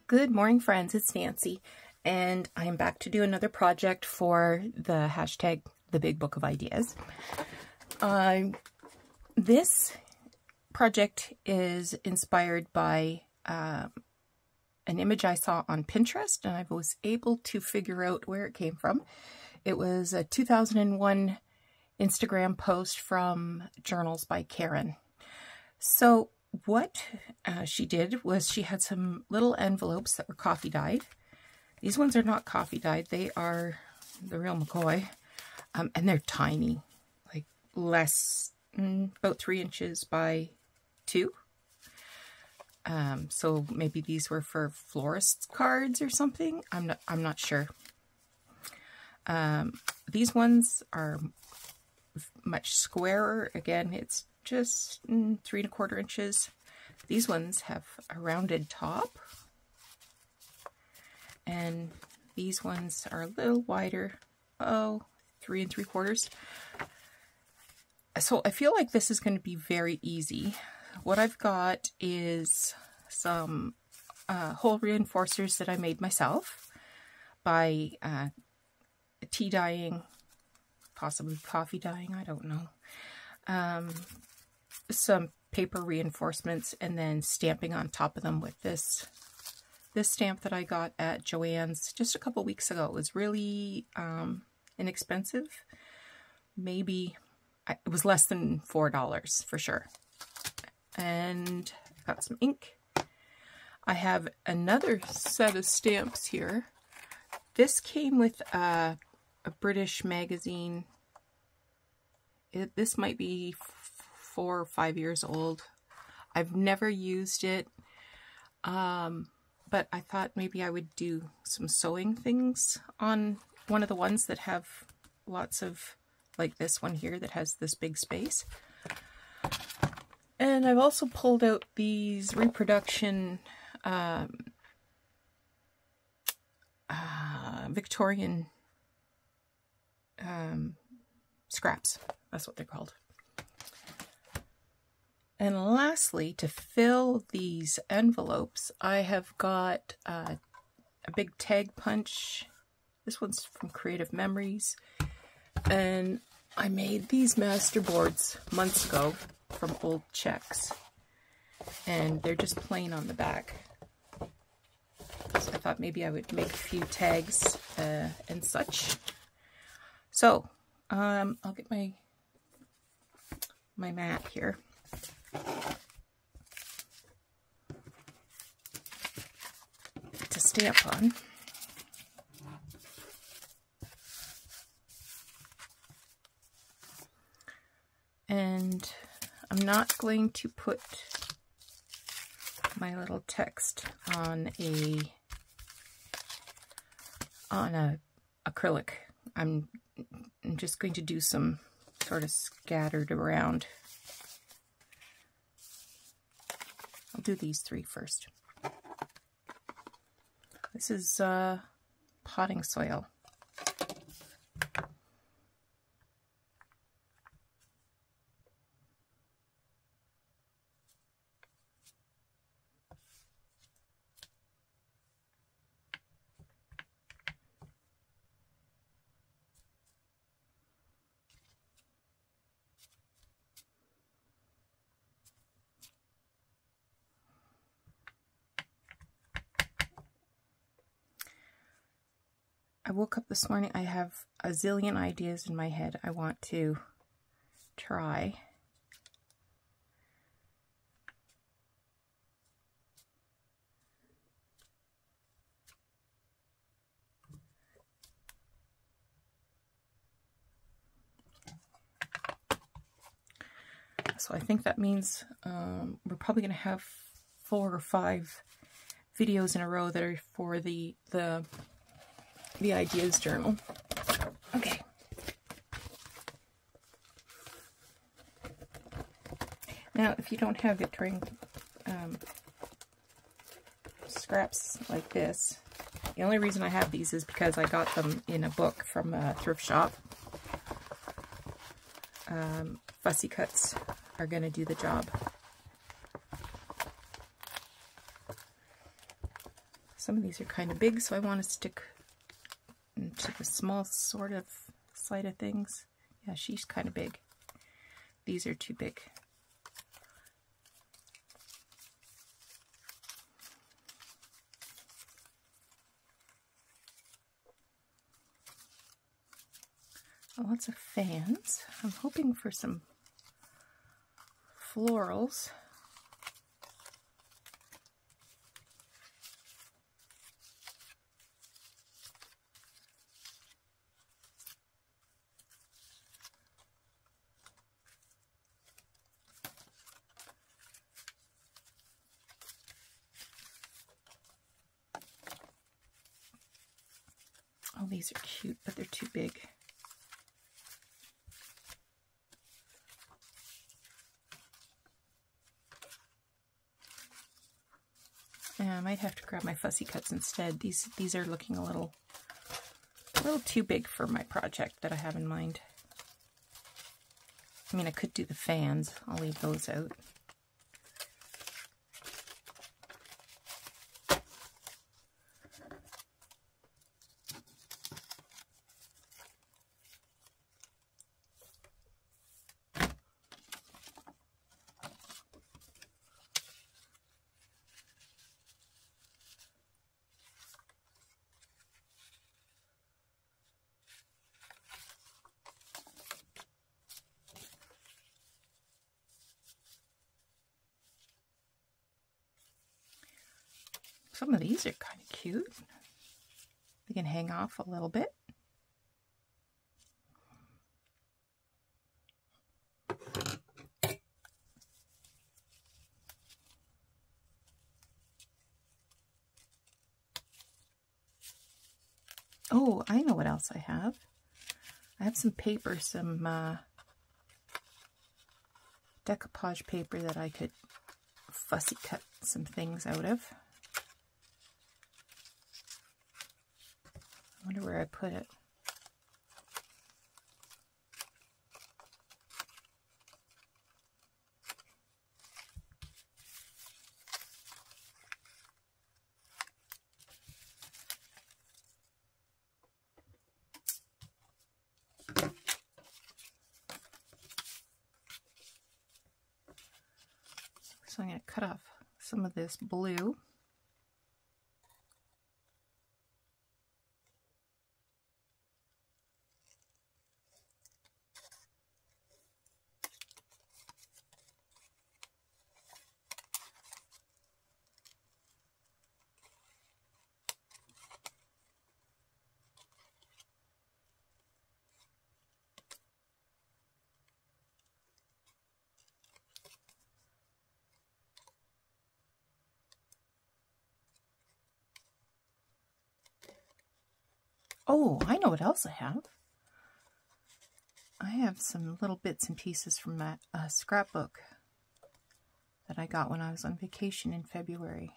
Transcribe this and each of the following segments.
Good morning, friends. It's Nancy, and I am back to do another project for the hashtag The Big Book of Ideas. This project is inspired by an image I saw on Pinterest, and I was able to figure out where it came from. It was a 2001 Instagram post from Journals by Karen. So what she did was she had some little envelopes that were coffee dyed. These ones are not coffee dyed. They are the real McCoy. And they're tiny, like less, about 3 inches by 2. So maybe these were for florist's cards or something. I'm not sure. These ones are much squarer. Again, it's just 3 1/4 inches. These ones have a rounded top, and these ones are a little wider. 3 3/4. So I feel like this is going to be very easy. What I've got is some hole reinforcers that I made myself by tea dyeing, possibly coffee dyeing, I don't know. Some paper reinforcements, and then stamping on top of them with this stamp that I got at Joann's just a couple weeks ago. It was really inexpensive. Maybe it was less than $4 for sure. And I got some ink. I have another set of stamps here. This came with a British magazine. This might be 4 or 5 years old. I've never used it, but I thought maybe I would do some sewing things on one of the ones that have lots of, like this one here that has this big space. And I've also pulled out these reproduction Victorian scraps. That's what they're called. And lastly, to fill these envelopes, I have got a big tag punch. This one's from Creative Memories. And I made these master boards months ago from old checks. And they're just plain on the back. So I thought maybe I would make a few tags and such. So I'll get my mat here. To stamp on. And I'm not going to put my little text on a acrylic. I'm just going to do some sort of scattered around. I'll do these 3 first. This is potting soil. I woke up this morning, I have a zillion ideas in my head I want to try. So I think that means we're probably going to have 4 or 5 videos in a row that are for the ideas journal. Okay. Now, if you don't have Victorian scraps like this, the only reason I have these is because I got them in a book from a thrift shop. Fussy Cuts are going to do the job. Some of these are kind of big, so I want to stick to the small sort of side of things. Yeah, she's kind of big. These are too big. Lots of fans. I'm hoping for some florals. Oh, these are cute, but they're too big. I might have to grab my fussy cuts instead. These are looking a little too big for my project that I have in mind. I mean, I could do the fans. I'll leave those out. Some of these are kind of cute. They can hang off a little bit. Oh, I know what else I have. I have some paper, some decoupage paper that I could fussy cut some things out of. I wonder where I put it. So I'm going to cut off some of this blue. Oh, I know what else I have. I have some little bits and pieces from that scrapbook that I got when I was on vacation in February.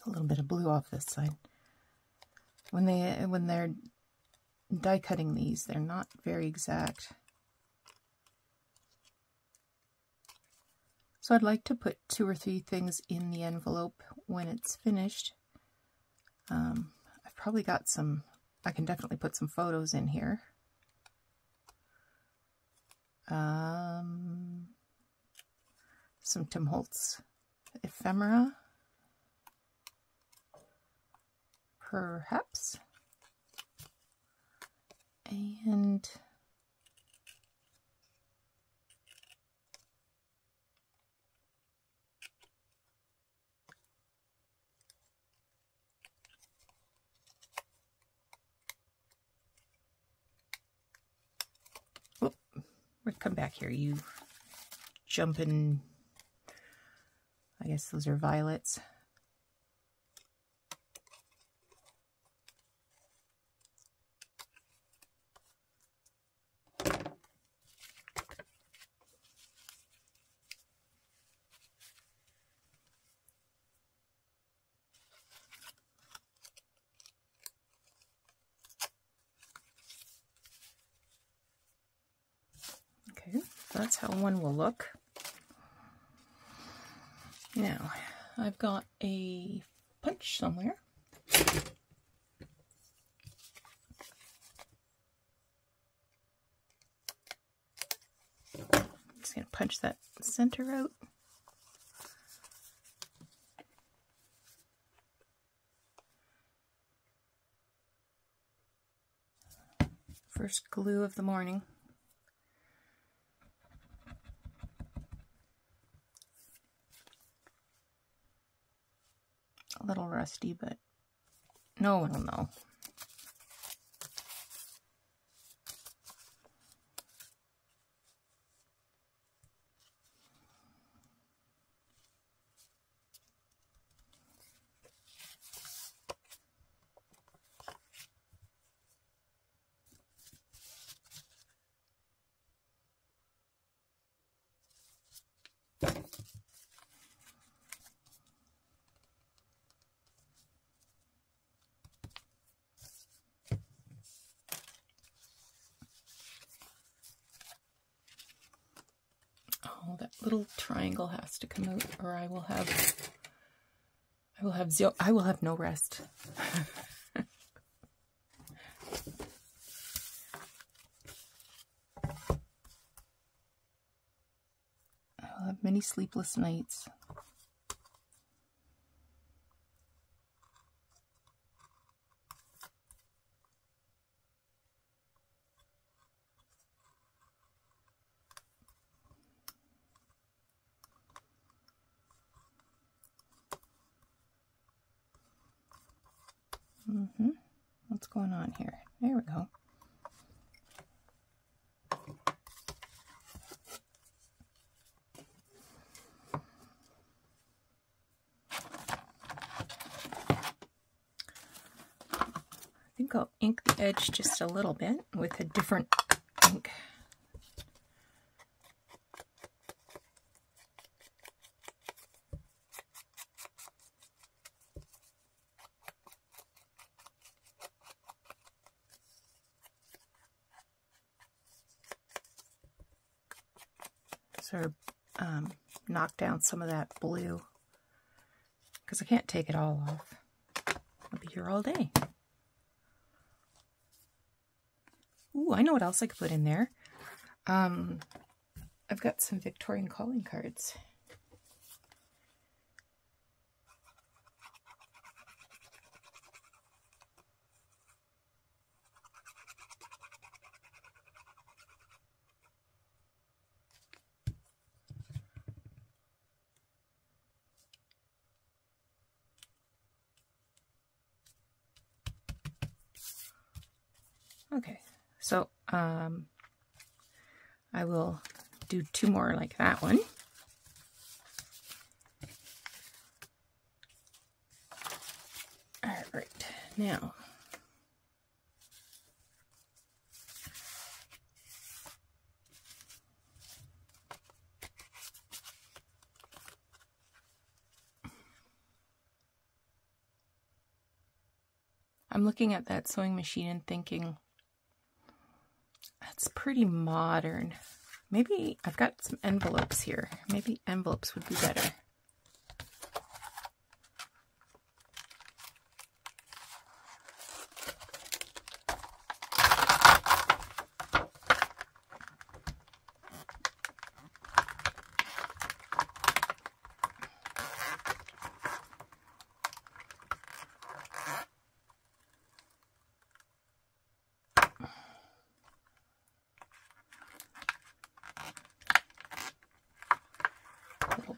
A little bit of blue off this side. When they're die cutting these, they're not very exact. So I'd like to put 2 or 3 things in the envelope when it's finished. I've probably got some, I can definitely put some photos in here. Some Tim Holtz ephemera. Perhaps. And come back here, you jumping, I guess those are violets. Okay, that's how one will look. Now, I've got a punch somewhere. I'm just going to punch that center out. First glue of the morning. A little rusty, but no one will know. Oh, that little triangle has to come out, or I will have no rest. I'll have many sleepless nights. What's going on here? There we go. I think I'll ink the edge just a little bit with a different ink. Sort of knock down some of that blue because I can't take it all off. I'll be here all day. Ooh, I know what else I could put in there. I've got some Victorian calling cards. Okay, so I will do 2 more like that one. All right, now I'm looking at that sewing machine and thinking, that's pretty modern. Maybe I've got some envelopes here. Maybe envelopes would be better.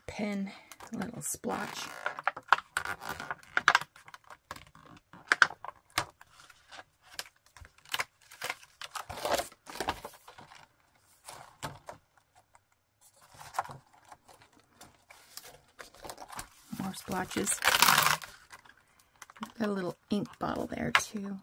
Pen, a little splotch. splotches. Got a little ink bottle there too.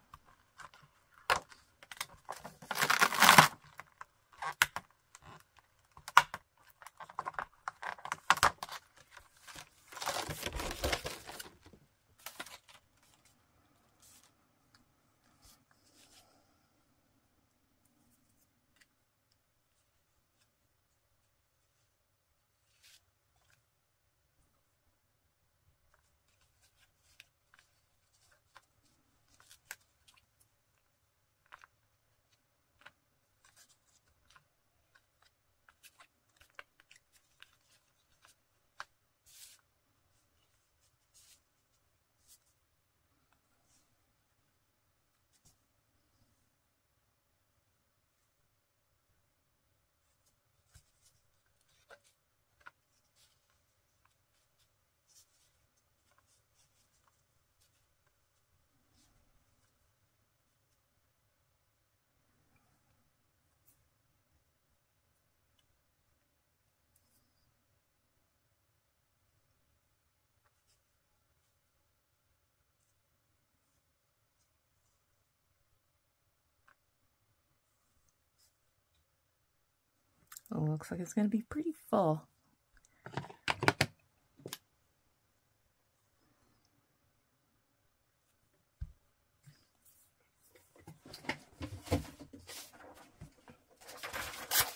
Oh, looks like it's going to be pretty full.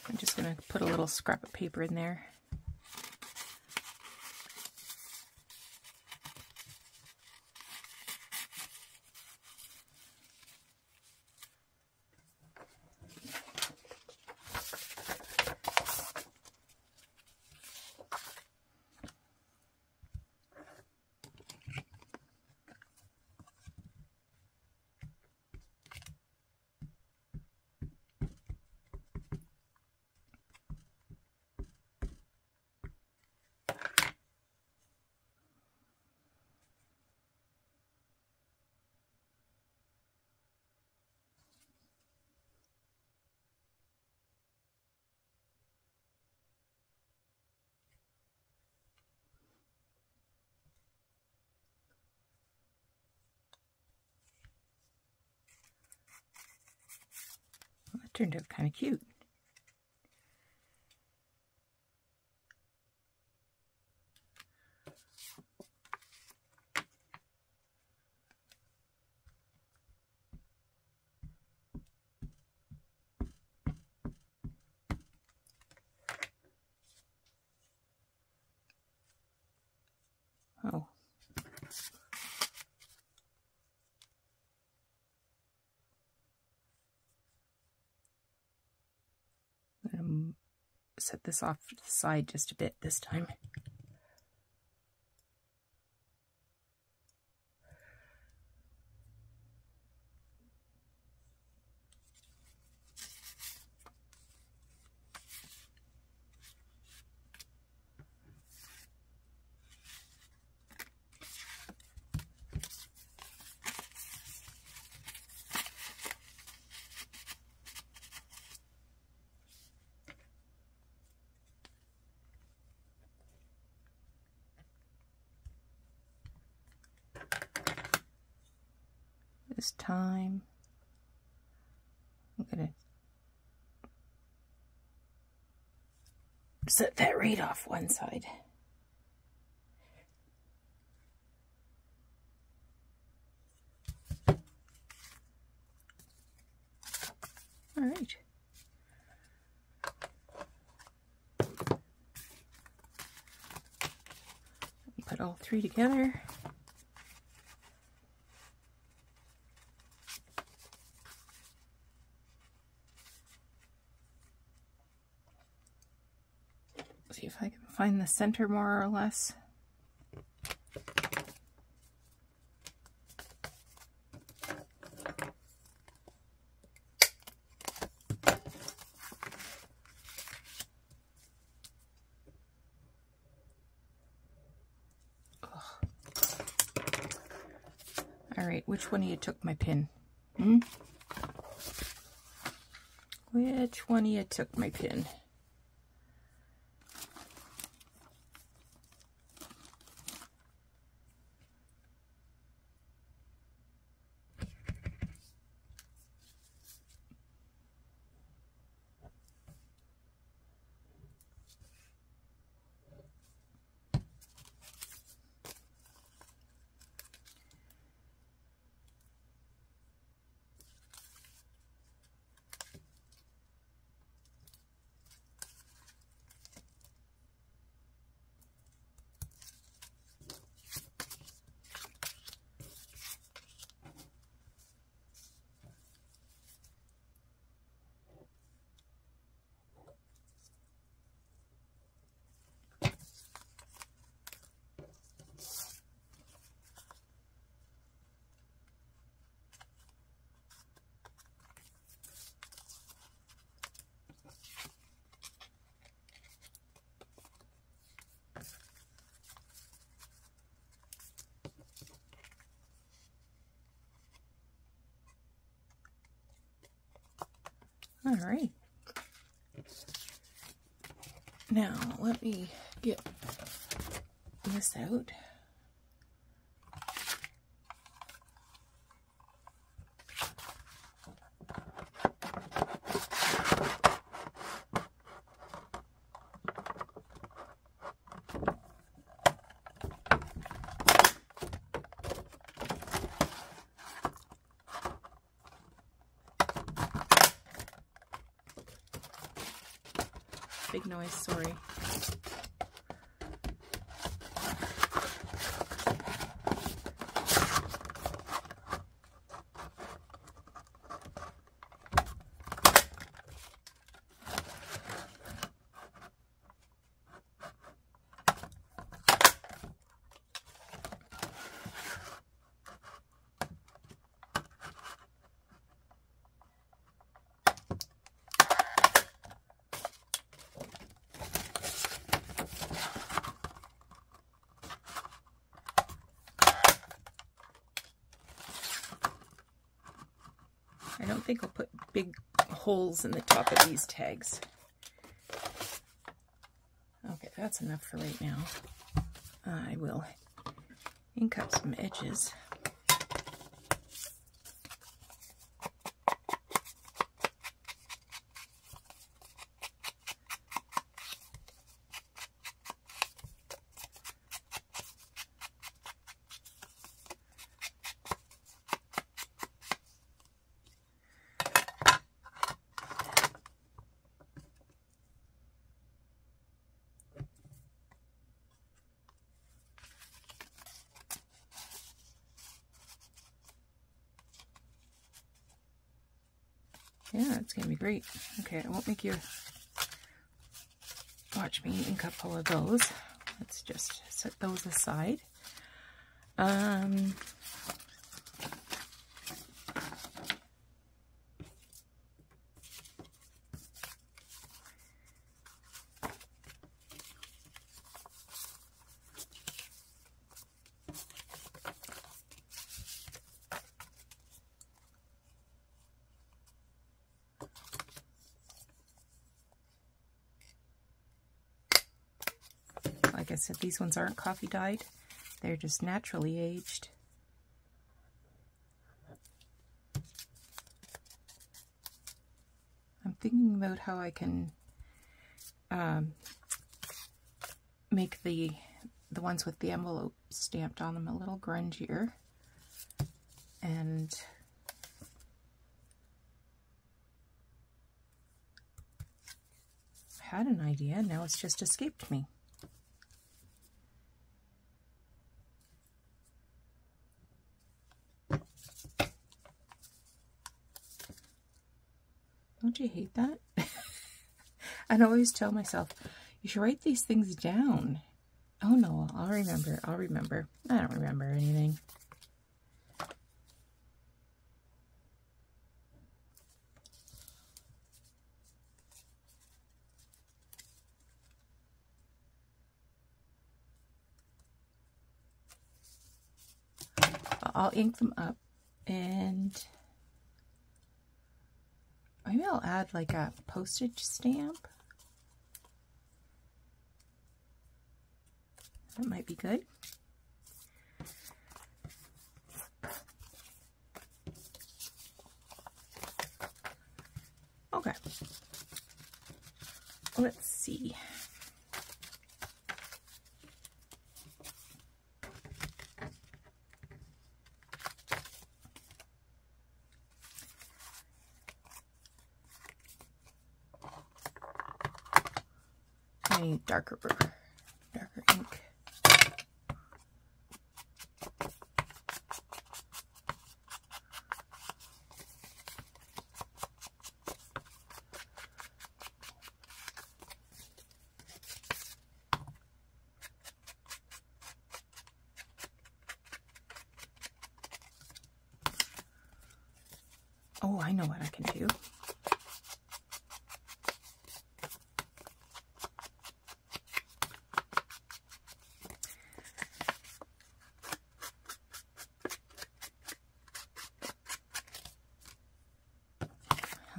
I'm just going to put a little scrap of paper in there. That turned out kind of cute. Oh. I'm going to set this off to the side just a bit this time. This time, I'm going to set that right off one side. All right. Put all three together. See if I can find the center more or less. All right, which one of you took my pin? Which one of you took my pin? All right. Now, let me get this out. Big noise, sorry. I don't think I'll put big holes in the top of these tags. Okay, that's enough for right now. I will ink up some edges. Yeah, it's gonna be great. Okay, I won't make you watch me ink up all of those. Let's just set those aside. Like I said, these ones aren't coffee dyed. They're just naturally aged. I'm thinking about how I can make the ones with the envelope stamped on them a little grungier. And I had an idea, now it's just escaped me. Don't you hate that? And I always tell myself, you should write these things down. Oh no, I'll remember, I'll remember. I don't remember anything. I'll ink them up and maybe I'll add like a postage stamp. That might be good. Okay. Let's see. I need darker ink. Oh, I know what I can do.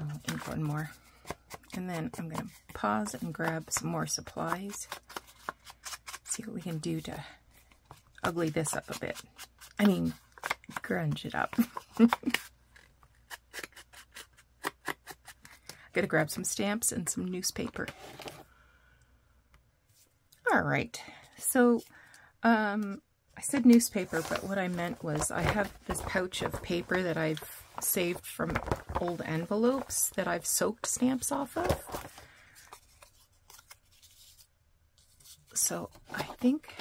I'll ink one more. And then I'm going to pause and grab some more supplies. See what we can do to ugly this up a bit. I mean, grunge it up. Gotta grab some stamps and some newspaper. All right, so I said newspaper, but what I meant was I have this pouch of paper that I've saved from old envelopes that I've soaked stamps off of. So I think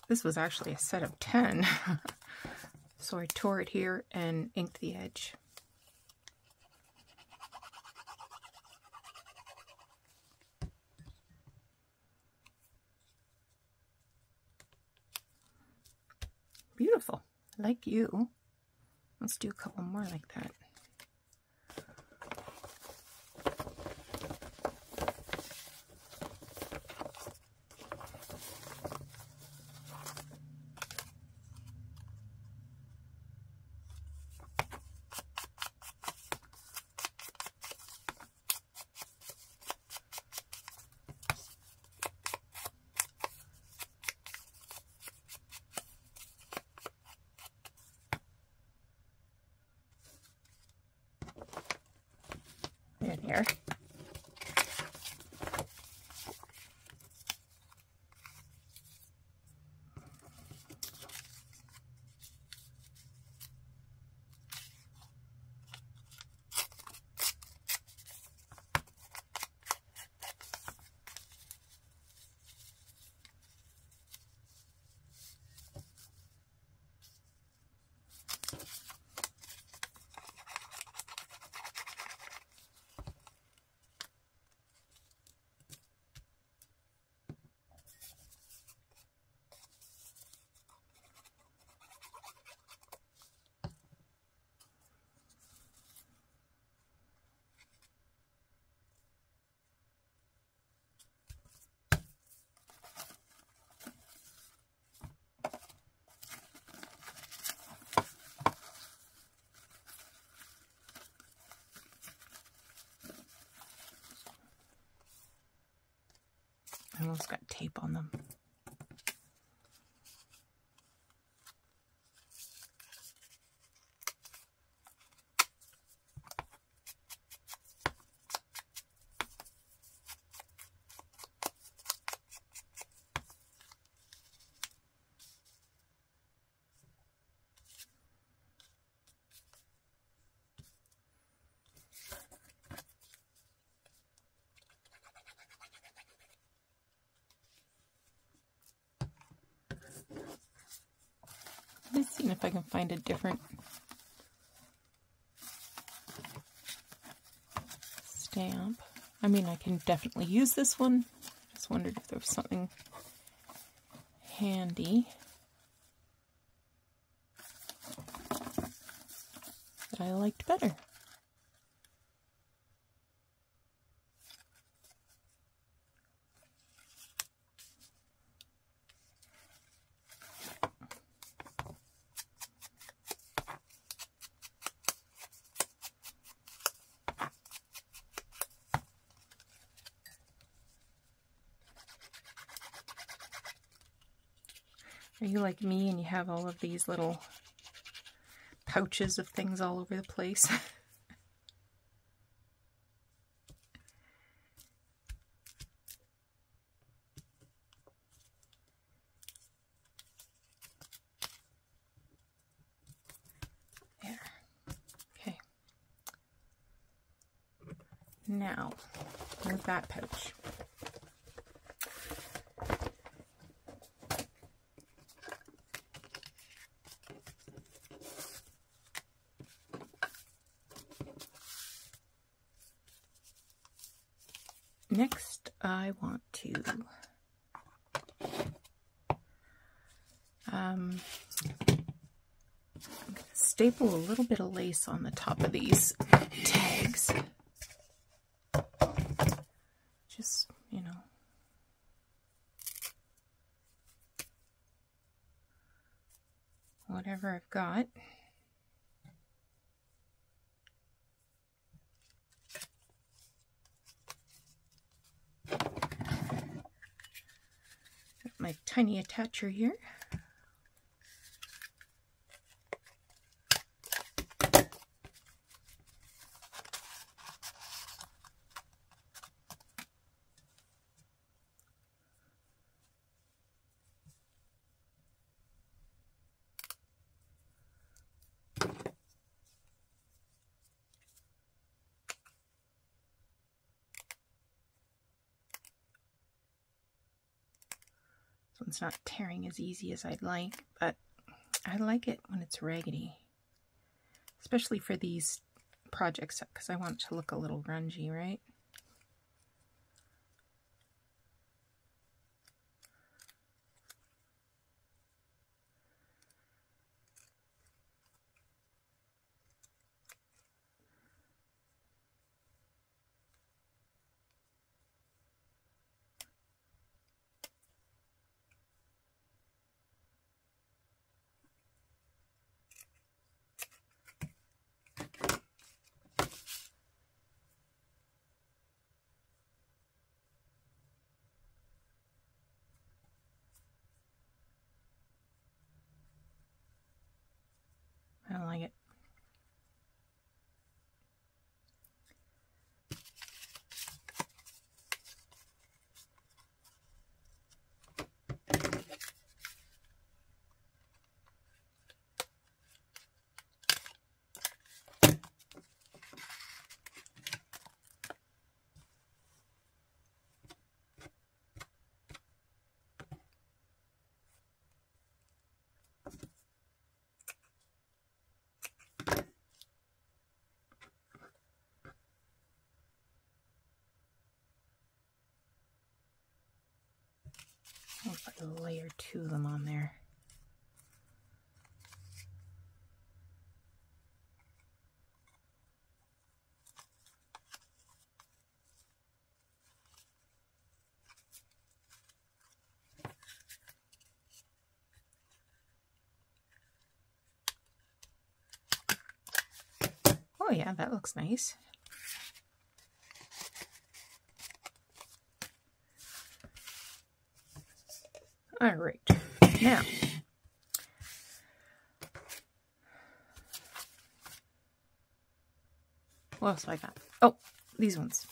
this was actually a set of 10. So I tore it here and inked the edge. Beautiful, like you. Let's do a couple more like that. Here. I almost got tape on them. Let's see if I can find a different stamp. I mean, I can definitely use this one. Just wondered if there was something handy that I liked better. Are you like me and you have all of these little pouches of things all over the place? There. Okay. Now, move that pouch. Next, I want to I'm going to staple a little bit of lace on the top of these tags. Just, you know. Whatever I've got. Got my tiny attacher here. It's not tearing as easy as I'd like, but I like it when it's raggedy, especially for these projects because I want it to look a little grungy, right? I don't like it. I'll put a layer 2 of them on there. Oh yeah, that looks nice. All right, now what else have I got? Oh, these ones.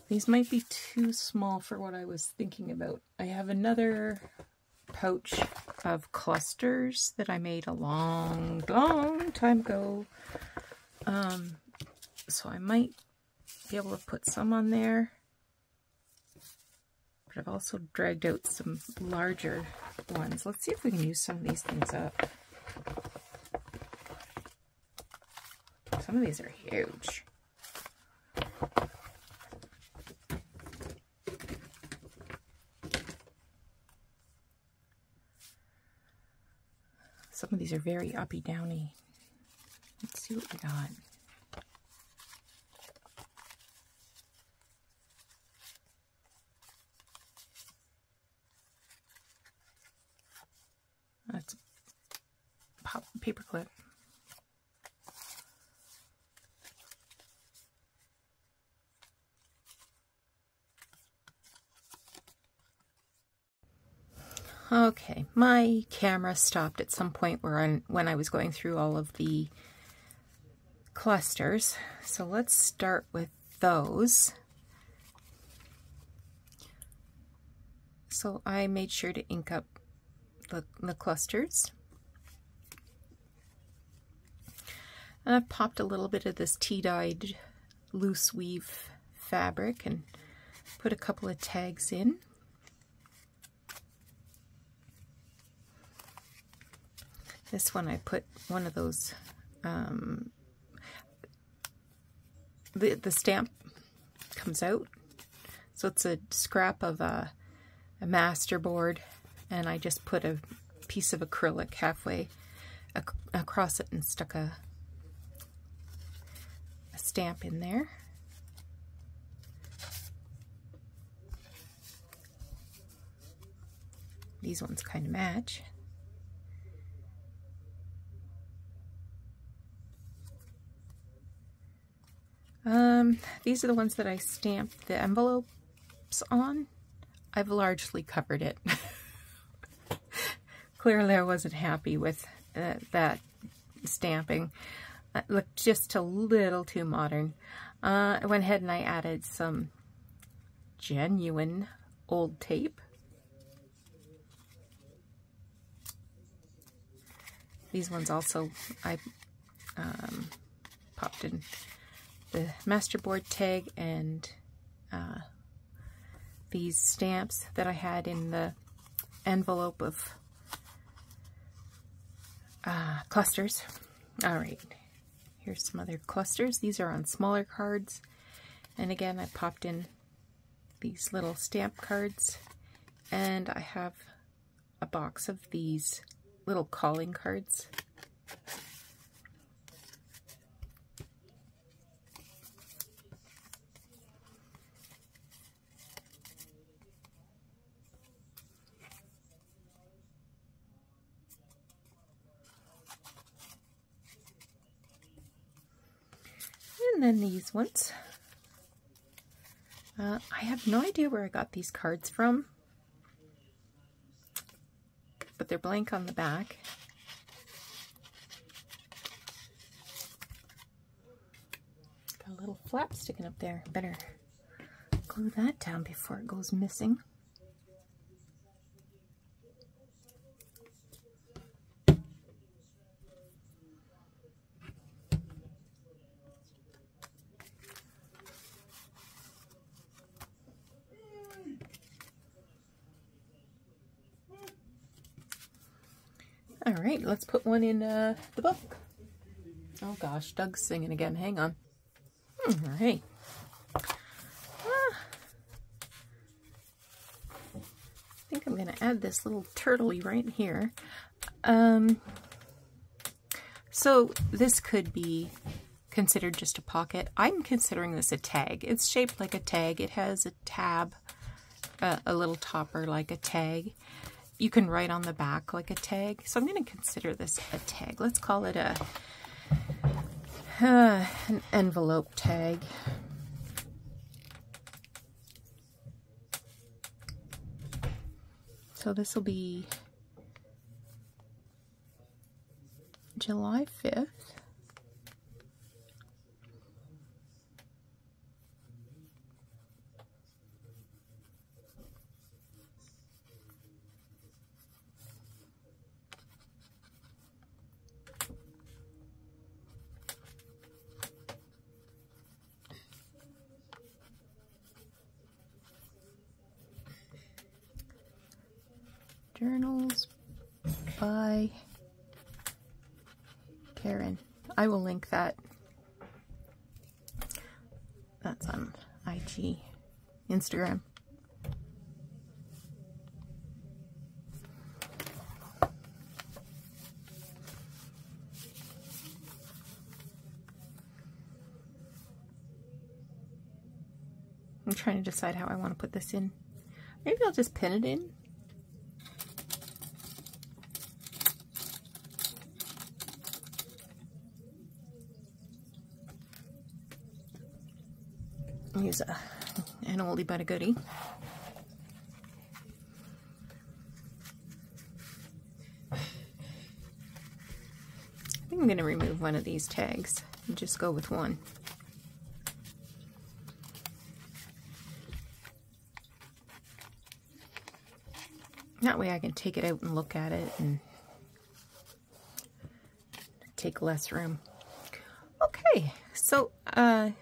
These might be too small for what I was thinking about. I have another pouch of clusters that I made a long time ago. So I might be able to put some on there. But I've also dragged out some larger ones. Let's see if we can use some of these things up. Some of these are huge. Some of these are very uppy downy. Let's see what we got. That's a paper clip. Okay, my camera stopped at some point when I was going through all of the clusters. So let's start with those. So I made sure to ink up the clusters. And I've popped a little bit of this tea-dyed loose weave fabric and put a couple of tags in. This one I put one of those, the stamp comes out. So it's a scrap of a masterboard and I just put a piece of acrylic halfway across it and stuck a stamp in there. These ones kind of match. These are the ones that I stamped the envelopes on. I've largely covered it. Clearly I wasn't happy with that stamping. It looked just a little too modern. I went ahead and I added some genuine old tape. These ones also I popped in the masterboard tag and these stamps that I had in the envelope of clusters. Alright, here's some other clusters. These are on smaller cards, and again I popped in these little stamp cards, and I have a box of these little calling cards. And then these ones. I have no idea where I got these cards from, but they're blank on the back. Got a little flap sticking up there. Better glue that down before it goes missing. Alright, let's put one in the book. Oh gosh, Doug's singing again. Hang on. Alright. I think I'm going to add this little turtley right here. So this could be considered just a pocket. I'm considering this a tag. It's shaped like a tag. It has a tab, a little topper like a tag. You can write on the back like a tag. So I'm going to consider this a tag. Let's call it an envelope tag. So this will be July 5th. Journals by Karen. I will link that. That's on IG, Instagram. I'm trying to decide how I want to put this in. Maybe I'll just pin it in. Use an oldie but a goodie. I think I'm going to remove one of these tags and just go with one. That way I can take it out and look at it and take less room. Okay, so there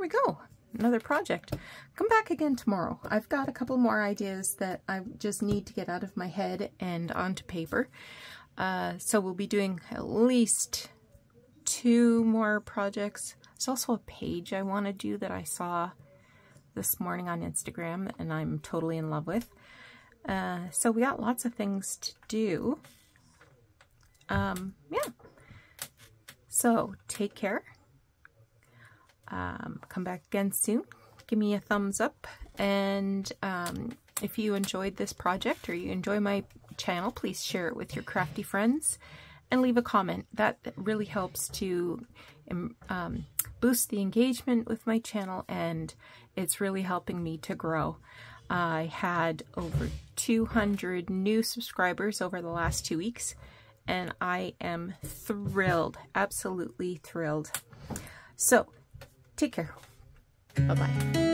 we go. Another project. Come back again tomorrow. I've got a couple more ideas that I just need to get out of my head and onto paper. So we'll be doing at least 2 more projects. There's also a page I want to do that I saw this morning on Instagram and I'm totally in love with. So we got lots of things to do. Yeah. So take care. Come back again soon. Give me a thumbs up, and if you enjoyed this project or you enjoy my channel, please share it with your crafty friends and leave a comment. That really helps to boost the engagement with my channel, and it's really helping me to grow. I had over 200 new subscribers over the last 2 weeks, and I am thrilled, absolutely thrilled. So take care. Bye-bye.